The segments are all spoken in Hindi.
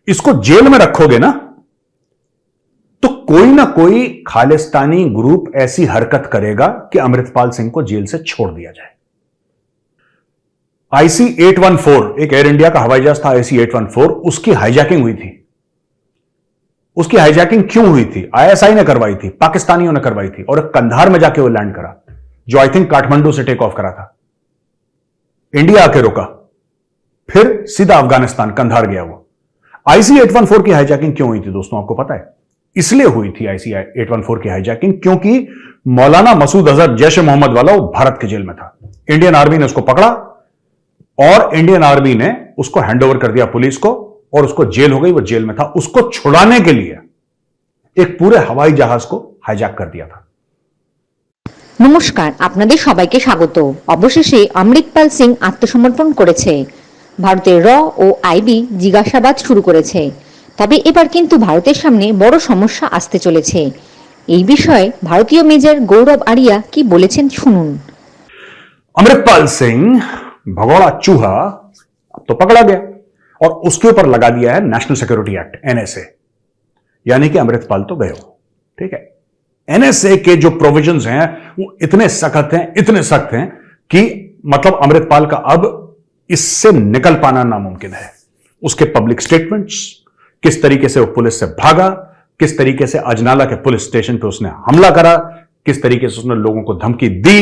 इसको जेल में रखोगे ना तो कोई ना कोई खालिस्तानी ग्रुप ऐसी हरकत करेगा कि अमृतपाल सिंह को जेल से छोड़ दिया जाए। IC 814 एक एयर इंडिया का हवाई जहाज था, IC 814, उसकी हाईजैकिंग हुई थी। उसकी हाईजैकिंग क्यों हुई थी? ISI ने करवाई थी, पाकिस्तानियों ने करवाई थी, और कंधार में जाके वो लैंड करा, जो आई थिंक काठमांडू से टेक ऑफ करा था। इंडिया आके रुका, फिर सीधा अफगानिस्तान कंधार गया वो। IC 814 की हाईजैकिंग क्यों हुई थी दोस्तों, आपको पता है? इसलिए हुई थी IC 814 की हाईजैकिंग क्योंकि मौलाना मसूद अजहर जैश ए मोहम्मद वाला वो भारत के जेल में था। इंडियन आर्मी ने उसको पकड़ा और इंडियन आर्मी ने उसको हैंडओवर कर दिया पुलिस को, और उसको जेल हो गई, वो जेल में था। उसको छुड़ाने के लिए एक पूरे हवाई जहाज को हाईजैक कर दिया था। নমস্কার, আপনাদের সবাইকে স্বাগত। অবশেষে অমৃতপাল সিং আত্মসমর্পণ করেছে। ভারতের র ও আইবি জিজ্ঞাসাবাদ শুরু করেছে। তবে এবার কিন্তু ভারতের সামনে বড় সমস্যা আসতে চলেছে। এই বিষয়ে ভারতীয় মেজর গৌরব আরিয়া কি বলেছেন শুনুন। अमृतपाल सिंह भगोड़ा चूहा अब तो पकड़ा गया और उसके ऊपर लगा दिया है नेशनल सिक्योरिटी एक्ट, NSA, यानी कि अमृतपाल तो गए हो। ठीक है, NSA के जो प्रोविजंस हैं वो इतने सख्त हैं कि मतलब अमृतपाल का अब इससे निकल पाना नामुमकिन है। उसके पब्लिक स्टेटमेंट्स, किस तरीके से वो पुलिस से भागा, किस तरीके से अजनाला के पुलिस स्टेशन पे उसने हमला करा, किस तरीके से उसने लोगों को धमकी दी,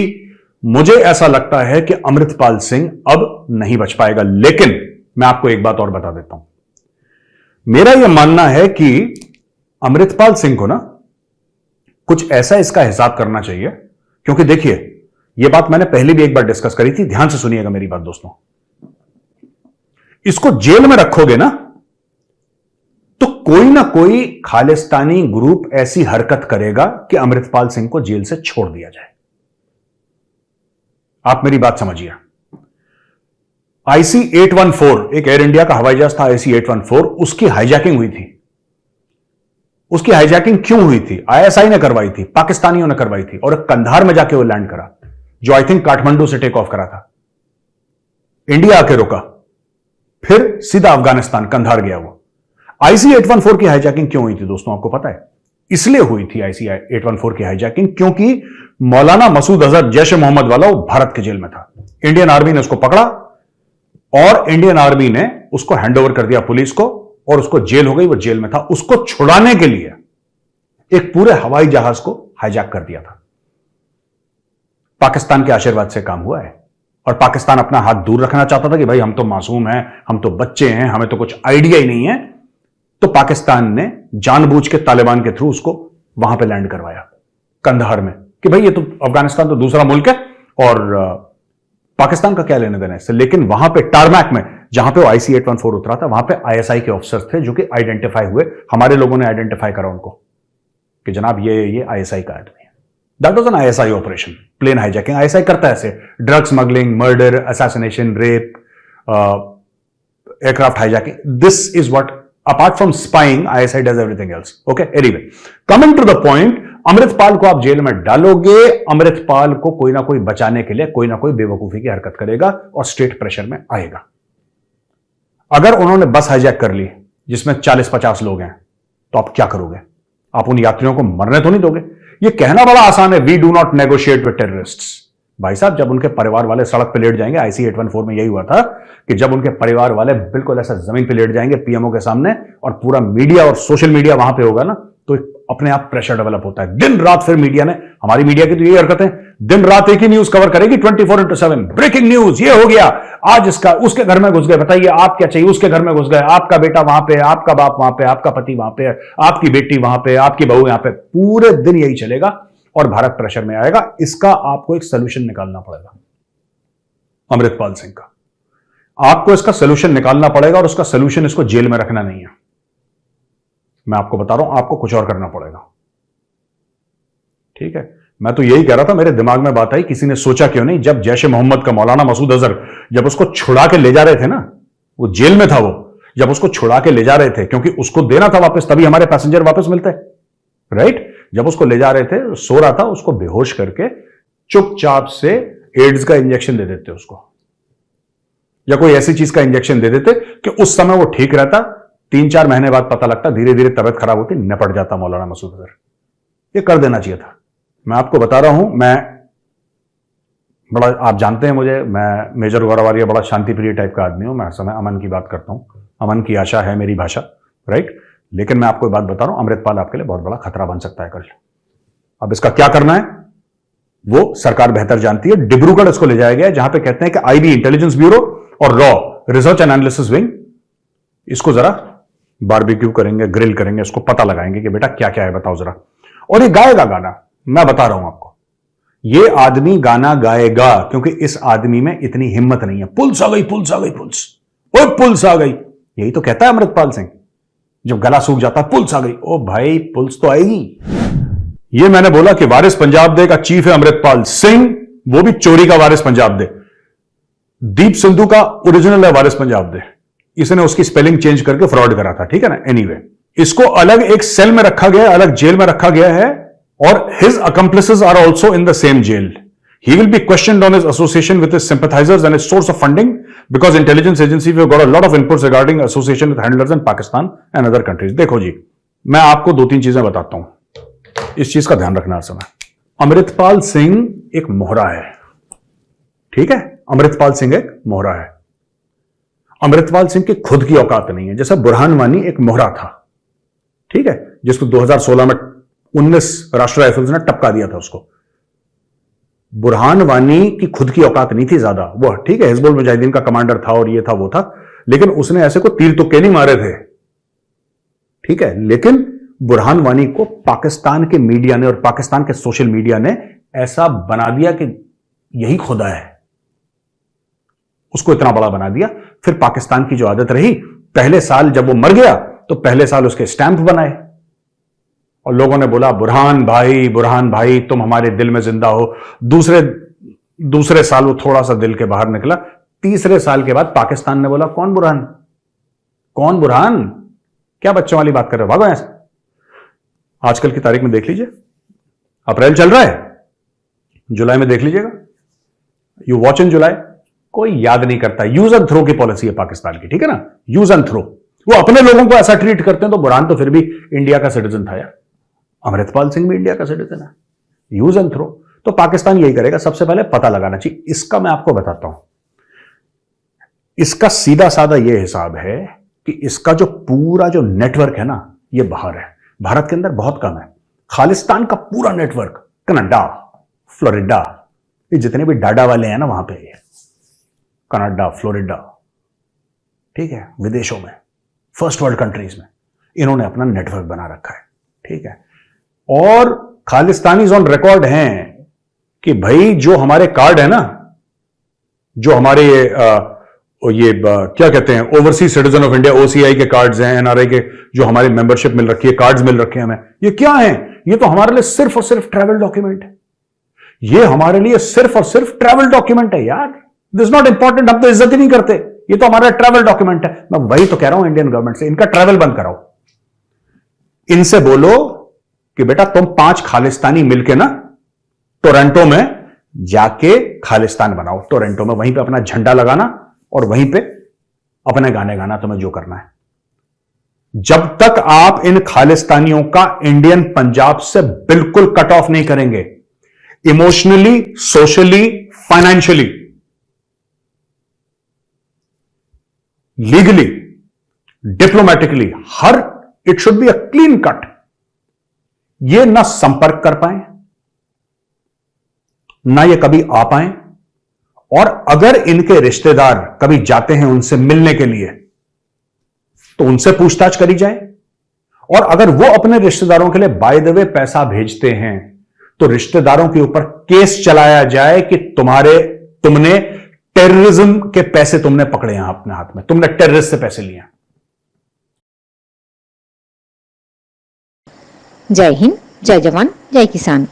मुझे ऐसा लगता है कि अमृतपाल सिंह अब नहीं बच पाएगा। लेकिन मैं आपको एक बात और बता देता हूं, मेरा यह मानना है कि अमृतपाल सिंह को ना कुछ ऐसा इसका हिसाब करना चाहिए, क्योंकि देखिए यह बात मैंने पहले भी एक बार डिस्कस करी थी, ध्यान से सुनिएगा मेरी बात दोस्तों। इसको जेल में रखोगे ना तो कोई ना कोई खालिस्तानी ग्रुप ऐसी हरकत करेगा कि अमृतपाल सिंह को जेल से छोड़ दिया जाए। आप मेरी बात समझिए। IC 814 एक एयर इंडिया का हवाई जहाज था, IC 814, उसकी हाईजैकिंग हुई थी। उसकी हाईजैकिंग क्यों हुई थी? ISI ने करवाई थी, पाकिस्तानियों ने करवाई थी, और कंधार में जाके वो लैंड करा, जो आई थिंक काठमांडू से टेक ऑफ करा था। इंडिया आके रुका, फिर सीधा अफगानिस्तान कंधार गया वो। IC 814 की हाईजैकिंग क्यों हुई थी दोस्तों, आपको पता है? इसलिए हुई थी IC 814 की हाईजैकिंग क्योंकि मौलाना मसूद अजहर जैश ए मोहम्मद वाला वो भारत के जेल में था। इंडियन आर्मी ने उसको पकड़ा और इंडियन आर्मी ने उसको हैंडओवर कर दिया पुलिस को, और उसको जेल हो गई, वो जेल में था। उसको छुड़ाने के लिए एक पूरे हवाई जहाज को हाईजैक कर दिया था। पाकिस्तान के आशीर्वाद से काम हुआ है, और पाकिस्तान अपना हाथ दूर रखना चाहता था कि भाई हम तो मासूम हैं, हम तो बच्चे हैं, हमें तो कुछ आइडिया ही नहीं है। तो पाकिस्तान ने जानबूझ के तालिबान के थ्रू उसको वहां पे लैंड करवाया कंधार में, कि भाई ये तो अफगानिस्तान तो दूसरा मुल्क है और पाकिस्तान का क्या लेने देना है इससे। लेकिन वहां पे टारमैक में जहां पे वो IC 814 उतरा था, वहां पे ISI के ऑफिसर्स थे जो कि आइडेंटिफाई हुए। हमारे लोगों ने आइडेंटिफाई करा उनको कि जनाब ये ISI का आदमी है। That was an ISI operation, plane hijacking. ISI करता है ऐसे, drug smuggling, murder, assassination, rape, aircraft hijacking. This is what, apart from spying, ISI does everything else. Okay, anyway, coming to the point, Amritpal को आप जेल में डालोगे, अमृतपाल को कोई ना कोई बचाने के लिए कोई ना कोई बेवकूफी की हरकत करेगा और स्टेट प्रेशर में आएगा। अगर उन्होंने बस हाईजैक कर ली जिसमें 40-50 लोग हैं, तो आप क्या करोगे? आप उन यात्रियों को मरने तो नहीं दोगे? यह कहना बड़ा आसान है, we do not negotiate with terrorists. भाई साहब, जब उनके परिवार वाले सड़क पे लेट जाएंगे, IC 814 में यही हुआ था कि जब उनके परिवार वाले बिल्कुल ऐसा जमीन पे लेट जाएंगे PMO के सामने, और पूरा मीडिया और सोशल मीडिया वहां पे होगा ना, तो अपने आप प्रेशर डेवलप होता है। दिन रात फिर मीडिया ने, हमारी मीडिया की तो यही हरकत है, दिन रात एक ही न्यूज कवर करेगी 24/7। ब्रेकिंग न्यूज, ये हो गया आज, इसका उसके घर में घुस गए, बताइए आप क्या चाहिए, उसके घर में घुस गए, आपका बेटा वहां पे, आपका बाप वहां पे, आपका पति वहां पे, आपकी बेटी वहां पे, आपकी बहू यहां पे। पूरे दिन यही चलेगा और भारत प्रेशर में आएगा। इसका आपको एक सोल्यूशन निकालना पड़ेगा अमृतपाल सिंह का। आपको इसका सोल्यूशन निकालना पड़ेगा, और उसका सोल्यूशन इसको जेल में रखना नहीं है। मैं आपको बता रहा हूं, आपको कुछ और करना पड़ेगा। ठीक है, मैं तो यही कह रहा था, मेरे दिमाग में बात आई, किसी ने सोचा क्यों नहीं, जब जैश ए मोहम्मद का मौलाना मसूद अजहर जब उसको छुड़ा के ले जा रहे थे ना, वो जेल में था, वो जब उसको छुड़ा के ले जा रहे थे, क्योंकि उसको देना था वापस, तभी हमारे पैसेंजर वापस मिलते, राइट। जब उसको ले जा रहे थे, सो रहा था, उसको बेहोश करके चुपचाप से एड्स का इंजेक्शन दे देते उसको, या कोई ऐसी चीज का इंजेक्शन दे देते कि उस समय वो ठीक रहता, 3-4 महीने बाद पता लगता, धीरे धीरे तबियत खराब होती, निपट जाता मौलाना मसूद अजहर। ये कर देना चाहिए था। मैं आपको बता रहा हूं, मैं बड़ा, आप जानते हैं मुझे, मैं मेजर गौरवारिया बड़ा शांतिप्रिय टाइप का आदमी हूं। मैं हर समय अमन की बात करता हूं, अमन की आशा है मेरी भाषा, राइट। लेकिन मैं आपको एक बात बता रहा हूं, अमृतपाल आपके लिए बहुत बड़ा खतरा बन सकता है कल। अब इसका क्या करना है वो सरकार बेहतर जानती है। डिब्रूगढ़ इसको ले जाया गया है, जहां पे कहते हैं कि आईबी इंटेलिजेंस ब्यूरो और raw research and analysis wing इसको जरा बारबेक्यू करेंगे, ग्रिल करेंगे, इसको पता लगाएंगे कि बेटा क्या क्या है बताओ जरा। और ये गाएगा गाना, मैं बता रहा हूं आपको, ये आदमी गाना गाएगा, क्योंकि इस आदमी में इतनी हिम्मत नहीं है। पुलिस आ गई, पुलिस आ गई, पुलिस, ओए पुलिस आ गई, यही तो कहता है अमृतपाल सिंह जब गला सूख जाता है, पुलिस आ गई। ओ भाई पुलिस तो आएगी। ये मैंने बोला कि वारिस पंजाब दे का चीफ है अमृतपाल सिंह, वो भी चोरी का वारिस पंजाब दे। दीप सिंधु का ओरिजिनल है वारिस पंजाब दे, इसने उसकी स्पेलिंग चेंज करके फ्रॉड करा था, ठीक है ना। एनीवे, इसको अलग एक सेल में रखा गया है, अलग जेल में रखा गया है, और his accomplices are also in the same jail. He will be questioned on his association with his sympathizers and his source of funding, because intelligence agencies have got a lot of inputs regarding association with handlers in Pakistan and other countries. देखो जी, मैं आपको 2-3 चीजें बताता हूं, इस चीज का ध्यान रखना हर समय। अमृतपाल सिंह एक मोहरा है, ठीक है। अमृतपाल सिंह एक मोहरा है। अमृतपाल सिंह की खुद की औकात नहीं है, जैसा बुरहान वानी एक मोहरा था, ठीक है, जिसको 2016 में 19 राष्ट्रीय राइफल्स ने टपका दिया था उसको। बुरहान वानी की खुद की औकात नहीं थी ज्यादा, वो ठीक है हिजबुल मुजाहिदीन का कमांडर था और ये था वो था, लेकिन उसने ऐसे को तीर तुक्के नहीं मारे थे, ठीक है। लेकिन बुरहान वानी को पाकिस्तान के मीडिया ने और पाकिस्तान के सोशल मीडिया ने ऐसा बना दिया कि यही खुदा है, उसको इतना बड़ा बना दिया। फिर पाकिस्तान की जो आदत रही, पहले साल जब वो मर गया तो पहले साल उसके स्टैंप बनाए और लोगों ने बोला बुरहान भाई तुम हमारे दिल में जिंदा हो। दूसरे साल वो थोड़ा सा दिल के बाहर निकला। तीसरे साल के बाद पाकिस्तान ने बोला कौन बुरहान, क्या बच्चों वाली बात कर रहे हो, भागो यहां से। आजकल की तारीख में देख लीजिए, अप्रैल चल रहा है, जुलाई में देख लीजिएगा, यू वॉच इन जुलाई, कोई याद नहीं करता। यूज एंड थ्रो की पॉलिसी है पाकिस्तान की, ठीक है ना, यूज एंड थ्रो। वो अपने लोगों को ऐसा ट्रीट करते हैं। तो बुरहान तो फिर भी इंडिया का सिटीजन था यार, अमृतपाल सिंह भी इंडिया का सिटीजन है, यूज एंड थ्रो। तो पाकिस्तान यही करेगा, सबसे पहले पता लगाना चाहिए। इसका मैं आपको बताता हूं, इसका सीधा साधा यह हिसाब है कि इसका जो पूरा जो नेटवर्क है ना, यह बाहर है, भारत के अंदर बहुत कम है। खालिस्तान का पूरा नेटवर्क कनाडा, फ्लोरिडा, ये जितने भी डाडा वाले हैं ना वहां पे, कनाडा, फ्लोरिडा, ठीक है, विदेशों में, फर्स्ट वर्ल्ड कंट्रीज में इन्होंने अपना नेटवर्क बना रखा है, ठीक है। और खालिस्तानी ऑन रिकॉर्ड हैं कि भाई जो हमारे कार्ड है ना, जो हमारे क्या कहते हैं, overseas citizen of India, OCI के कार्ड्स हैं, एनआरआई के जो हमारी मेंबरशिप मिल रखी है, कार्ड्स मिल रखे हैं हमें, ये क्या है? ये तो हमारे लिए सिर्फ और सिर्फ ट्रैवल डॉक्यूमेंट है। ये हमारे लिए सिर्फ और सिर्फ ट्रैवल डॉक्यूमेंट है यार, दिस नॉट इंपॉर्टेंट। हम तो इज्जत ही नहीं करते, ये तो हमारा ट्रैवल डॉक्यूमेंट है। मैं वही तो कह रहा हूं इंडियन गवर्नमेंट से, इनका ट्रैवल बंद कराओ। इनसे बोलो कि बेटा तुम 5 खालिस्तानी मिलके ना टोरंटो में जाके खालिस्तान बनाओ, टोरंटो में, वहीं पे अपना झंडा लगाना और वहीं पे अपने गाने गाना, तुम्हें जो करना है। जब तक आप इन खालिस्तानियों का इंडियन पंजाब से बिल्कुल कट ऑफ नहीं करेंगे, emotionally, socially, financially, legally, diplomatically, her it should be a clean cut. ये ना संपर्क कर पाए, ना ये कभी आ पाए, और अगर इनके रिश्तेदार कभी जाते हैं उनसे मिलने के लिए तो उनसे पूछताछ करी जाए। और अगर वो अपने रिश्तेदारों के लिए बाय द वे पैसा भेजते हैं तो रिश्तेदारों के ऊपर केस चलाया जाए कि तुमने टेररिज्म के पैसे तुमने पकड़े हैं अपने हाथ में, तुमने टेररिस्ट से पैसे लिए। जय हिंद, जय जवान, जय किसान।